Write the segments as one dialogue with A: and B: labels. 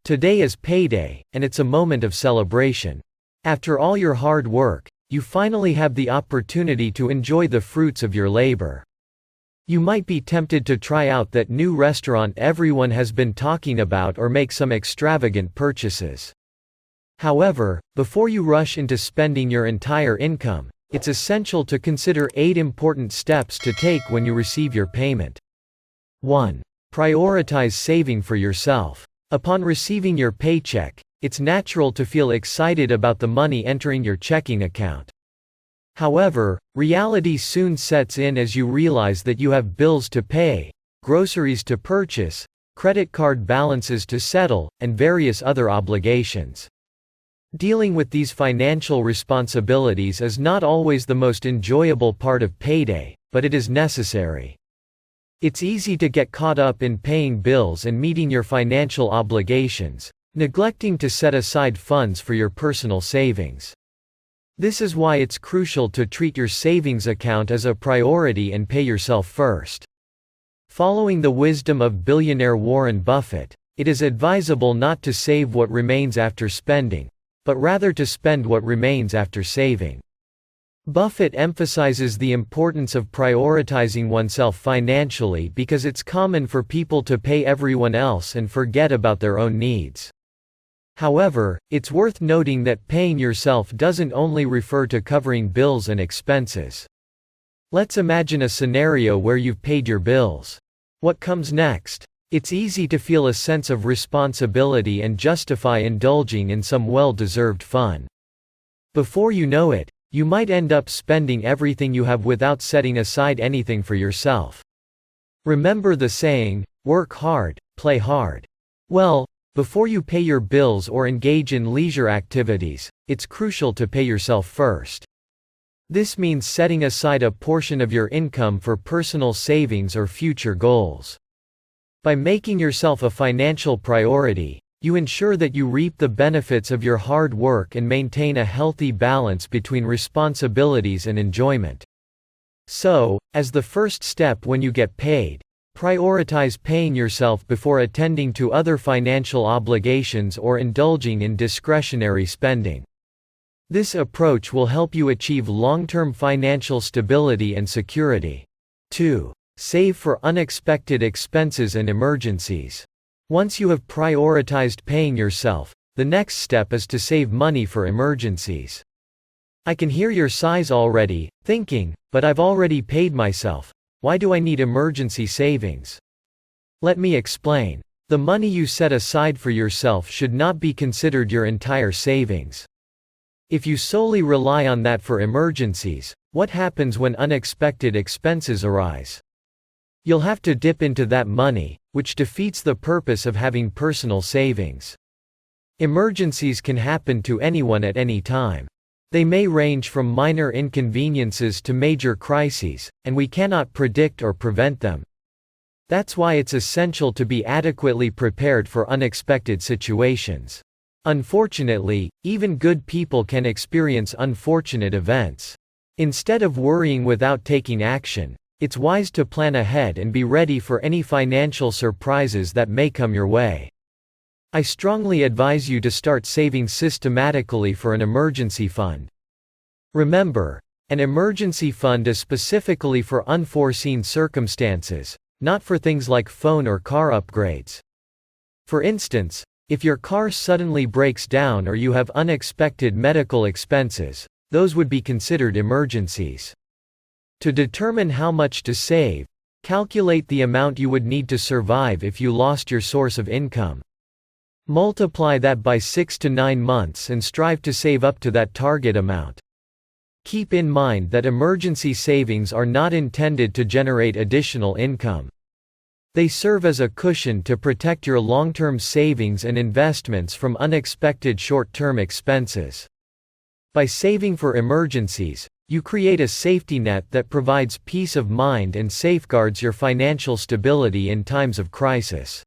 A: Today is payday, and it's a moment of celebration. After all your hard work, you finally have the opportunity to enjoy the fruits of your labor. You might be tempted to try out that new restaurant everyone has been talking about or make some extravagant purchases. However, before you rush into spending your entire income, it's essential to consider 8 important steps to take when you receive your payment. 1. Prioritize saving for yourself. Upon receiving your paycheck, it's natural to feel excited about the money entering your checking account. However, reality soon sets in as you realize that you have bills to pay, groceries to purchase, credit card balances to settle, and various other obligations. Dealing with these financial responsibilities is not always the most enjoyable part of payday, but it is necessary. It's easy to get caught up in paying bills and meeting your financial obligations, neglecting to set aside funds for your personal savings. This is why it's crucial to treat your savings account as a priority and pay yourself first. Following the wisdom of billionaire Warren Buffett, it is advisable not to save what remains after spending, but rather to spend what remains after saving. Buffett emphasizes the importance of prioritizing oneself financially because it's common for people to pay everyone else and forget about their own needs. However, it's worth noting that paying yourself doesn't only refer to covering bills and expenses. Let's imagine a scenario where you've paid your bills. What comes next? It's easy to feel a sense of responsibility and justify indulging in some well-deserved fun. Before you know it, you might end up spending everything you have without setting aside anything for yourself. Remember the saying, work hard, play hard. Well, before you pay your bills or engage in leisure activities, it's crucial to pay yourself first. This means setting aside a portion of your income for personal savings or future goals. By making yourself a financial priority, you ensure that you reap the benefits of your hard work and maintain a healthy balance between responsibilities and enjoyment. So, as the first step when you get paid, prioritize paying yourself before attending to other financial obligations or indulging in discretionary spending. This approach will help you achieve long-term financial stability and security. 2. Save for unexpected expenses and emergencies. Once you have prioritized paying yourself, the next step is to save money for emergencies. I can hear your sighs already, thinking, but I've already paid myself. Why do I need emergency savings? Let me explain. The money you set aside for yourself should not be considered your entire savings. If you solely rely on that for emergencies, what happens when unexpected expenses arise? You'll have to dip into that money, which defeats the purpose of having personal savings. Emergencies can happen to anyone at any time. They may range from minor inconveniences to major crises, and we cannot predict or prevent them. That's why it's essential to be adequately prepared for unexpected situations. Unfortunately, even good people can experience unfortunate events. Instead of worrying without taking action, it's wise to plan ahead and be ready for any financial surprises that may come your way. I strongly advise you to start saving systematically for an emergency fund. Remember, an emergency fund is specifically for unforeseen circumstances, not for things like phone or car upgrades. For instance, if your car suddenly breaks down or you have unexpected medical expenses, those would be considered emergencies. To determine how much to save, calculate the amount you would need to survive if you lost your source of income. Multiply that by 6 to 9 months and strive to save up to that target amount. Keep in mind that emergency savings are not intended to generate additional income. They serve as a cushion to protect your long-term savings and investments from unexpected short-term expenses. By saving for emergencies, you create a safety net that provides peace of mind and safeguards your financial stability in times of crisis.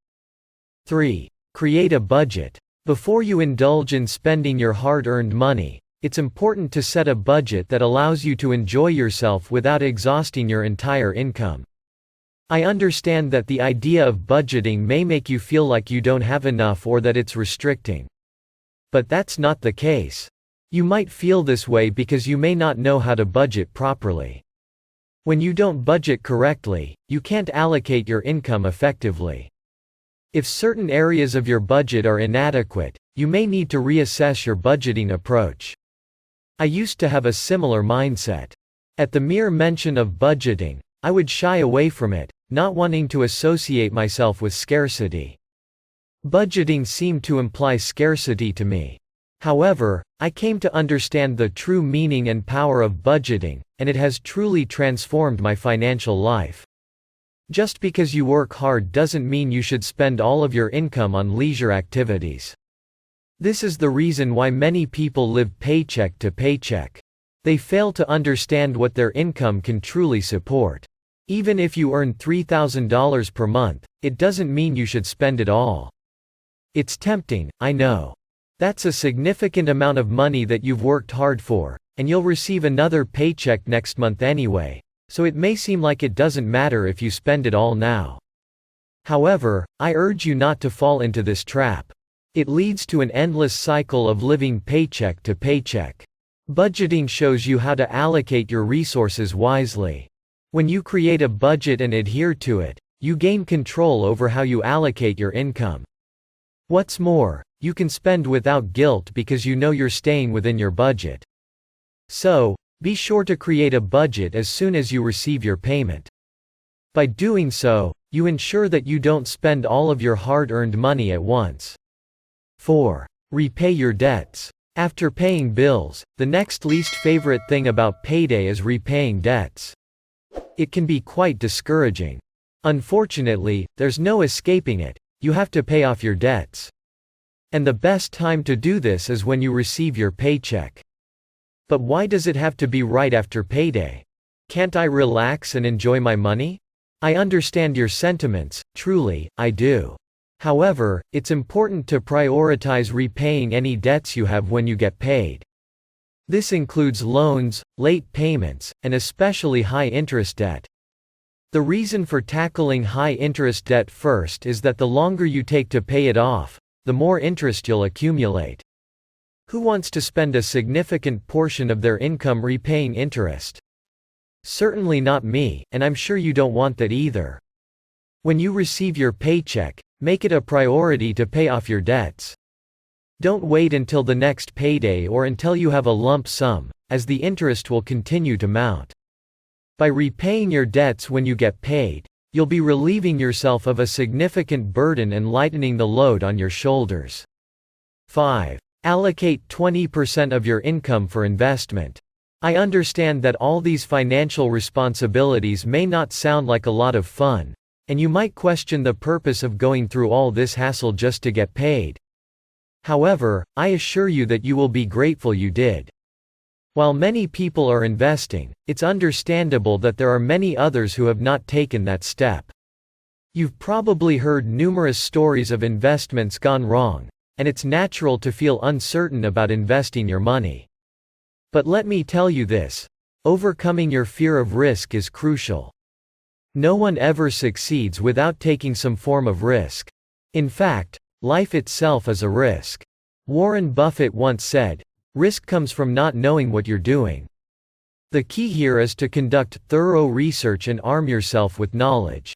A: 3. Create a budget. Before you indulge in spending your hard-earned money, it's important to set a budget that allows you to enjoy yourself without exhausting your entire income. I understand that the idea of budgeting may make you feel like you don't have enough or that it's restricting. But that's not the case. You might feel this way because you may not know how to budget properly. When you don't budget correctly, you can't allocate your income effectively. If certain areas of your budget are inadequate, you may need to reassess your budgeting approach. I used to have a similar mindset. At the mere mention of budgeting, I would shy away from it, not wanting to associate myself with scarcity. Budgeting seemed to imply scarcity to me. However, I came to understand the true meaning and power of budgeting, and it has truly transformed my financial life. Just because you work hard doesn't mean you should spend all of your income on leisure activities. This is the reason why many people live paycheck to paycheck. They fail to understand what their income can truly support. Even if you earn $3,000 per month, it doesn't mean you should spend it all. It's tempting, I know. That's a significant amount of money that you've worked hard for, and you'll receive another paycheck next month anyway, so it may seem like it doesn't matter if you spend it all now. However, I urge you not to fall into this trap. It leads to an endless cycle of living paycheck to paycheck. Budgeting shows you how to allocate your resources wisely. When you create a budget and adhere to it, you gain control over how you allocate your income. What's more, you can spend without guilt because you know you're staying within your budget. So, be sure to create a budget as soon as you receive your payment. By doing so, you ensure that you don't spend all of your hard-earned money at once. 4. Repay your debts. After paying bills, the next least favorite thing about payday is repaying debts. It can be quite discouraging. Unfortunately, there's no escaping it, you have to pay off your debts. And the best time to do this is when you receive your paycheck. But why does it have to be right after payday? Can't I relax and enjoy my money? I understand your sentiments, truly, I do. However, it's important to prioritize repaying any debts you have when you get paid. This includes loans, late payments, and especially high-interest debt. The reason for tackling high-interest debt first is that the longer you take to pay it off, the more interest you'll accumulate. Who wants to spend a significant portion of their income repaying interest? Certainly not me, and I'm sure you don't want that either. When you receive your paycheck, make it a priority to pay off your debts. Don't wait until the next payday or until you have a lump sum, as the interest will continue to mount. By repaying your debts when you get paid, you'll be relieving yourself of a significant burden and lightening the load on your shoulders. 5. Allocate 20% of your income for investment. I understand that all these financial responsibilities may not sound like a lot of fun, and you might question the purpose of going through all this hassle just to get paid. However, I assure you that you will be grateful you did. While many people are investing, it's understandable that there are many others who have not taken that step. You've probably heard numerous stories of investments gone wrong, and it's natural to feel uncertain about investing your money. But let me tell you this: overcoming your fear of risk is crucial. No one ever succeeds without taking some form of risk. In fact, life itself is a risk. Warren Buffett once said, "Risk comes from not knowing what you're doing." The key here is to conduct thorough research and arm yourself with knowledge.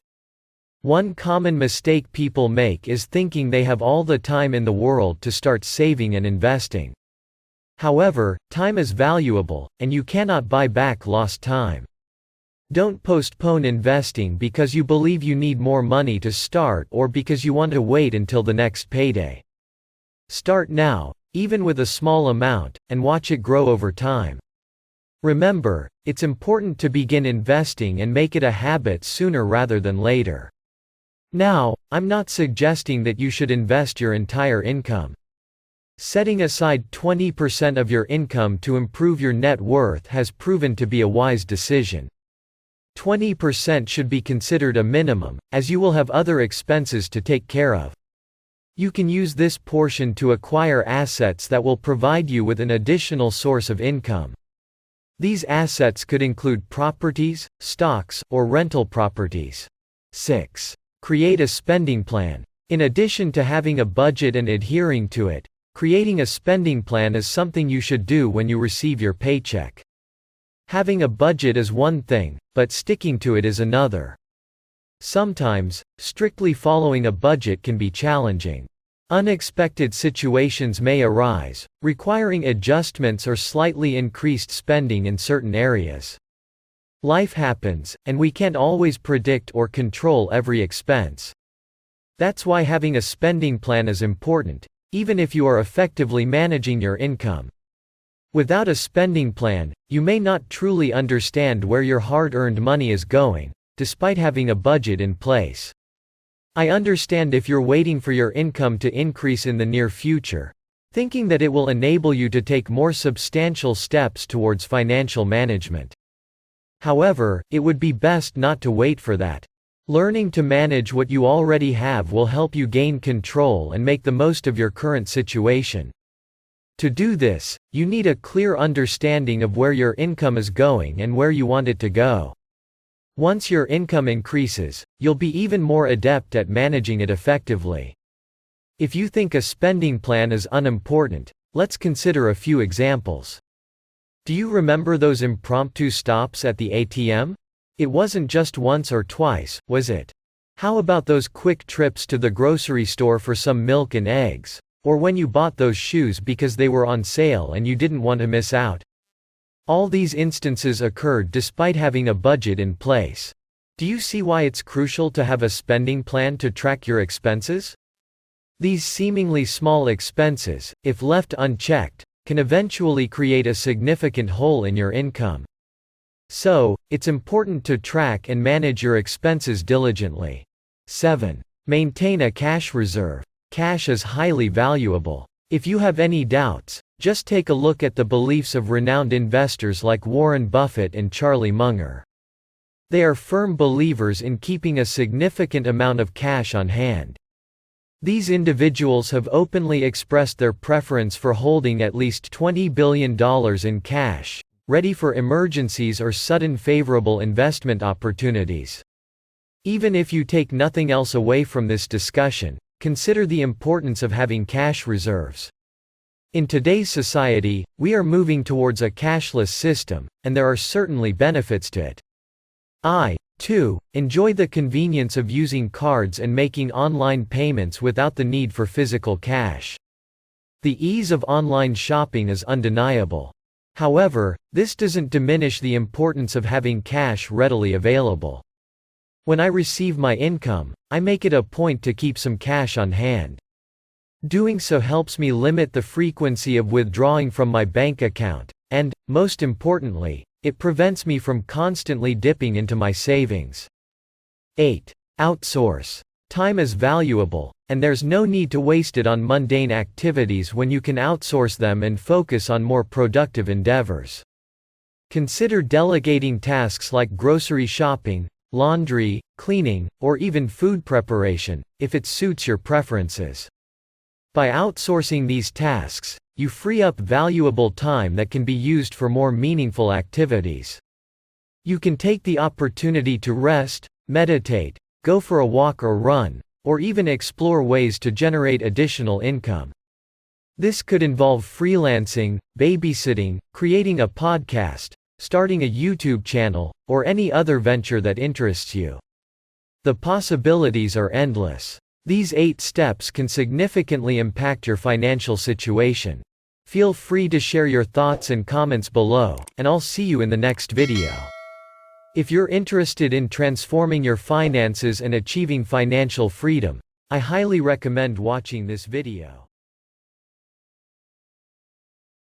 A: One common mistake people make is thinking they have all the time in the world to start saving and investing. However, time is valuable, and you cannot buy back lost time. Don't postpone investing because you believe you need more money to start or because you want to wait until the next payday. Start now, even with a small amount, and watch it grow over time. Remember, it's important to begin investing and make it a habit sooner rather than later. Now, I'm not suggesting that you should invest your entire income. Setting aside 20% of your income to improve your net worth has proven to be a wise decision. 20% should be considered a minimum, as you will have other expenses to take care of. You can use this portion to acquire assets that will provide you with an additional source of income. These assets could include properties, stocks, or rental properties. 6. Create a spending plan. In addition to having a budget and adhering to it, creating a spending plan is something you should do when you receive your paycheck. Having a budget is one thing, but sticking to it is another. Sometimes, strictly following a budget can be challenging. Unexpected situations may arise, requiring adjustments or slightly increased spending in certain areas. Life happens, and we can't always predict or control every expense. That's why having a spending plan is important, even if you are effectively managing your income. Without a spending plan, you may not truly understand where your hard-earned money is going, despite having a budget in place. I understand if you're waiting for your income to increase in the near future, thinking that it will enable you to take more substantial steps towards financial management. However, it would be best not to wait for that. Learning to manage what you already have will help you gain control and make the most of your current situation. To do this, you need a clear understanding of where your income is going and where you want it to go. Once your income increases, you'll be even more adept at managing it effectively. If you think a spending plan is unimportant, let's consider a few examples. Do you remember those impromptu stops at the ATM? It wasn't just once or twice, was it? How about those quick trips to the grocery store for some milk and eggs? Or when you bought those shoes because they were on sale and you didn't want to miss out? All these instances occurred despite having a budget in place. Do you see why it's crucial to have a spending plan to track your expenses? These seemingly small expenses, if left unchecked, can eventually create a significant hole in your income. So, it's important to track and manage your expenses diligently. 7. Maintain a cash reserve. Cash is highly valuable. If you have any doubts, just take a look at the beliefs of renowned investors like Warren Buffett and Charlie Munger. They are firm believers in keeping a significant amount of cash on hand. These individuals have openly expressed their preference for holding at least $20 billion in cash, ready for emergencies or sudden favorable investment opportunities. Even if you take nothing else away from this discussion, consider the importance of having cash reserves. In today's society, we are moving towards a cashless system, and there are certainly benefits to it. I, too, enjoy the convenience of using cards and making online payments without the need for physical cash. The ease of online shopping is undeniable. However, this doesn't diminish the importance of having cash readily available. When I receive my income, I make it a point to keep some cash on hand. Doing so helps me limit the frequency of withdrawing from my bank account, and, most importantly, it prevents me from constantly dipping into my savings. 8. Outsource. Time is valuable, and there's no need to waste it on mundane activities when you can outsource them and focus on more productive endeavors. Consider delegating tasks like grocery shopping, laundry, cleaning, or even food preparation, if it suits your preferences. By outsourcing these tasks, you free up valuable time that can be used for more meaningful activities. You can take the opportunity to rest, meditate, go for a walk or run, or even explore ways to generate additional income. This could involve freelancing, babysitting, creating a podcast, starting a YouTube channel, or any other venture that interests you. The possibilities are endless. These 8 steps can significantly impact your financial situation. Feel free to share your thoughts and comments below, and I'll see you in the next video. If you're interested in transforming your finances and achieving financial freedom, I highly recommend watching this video.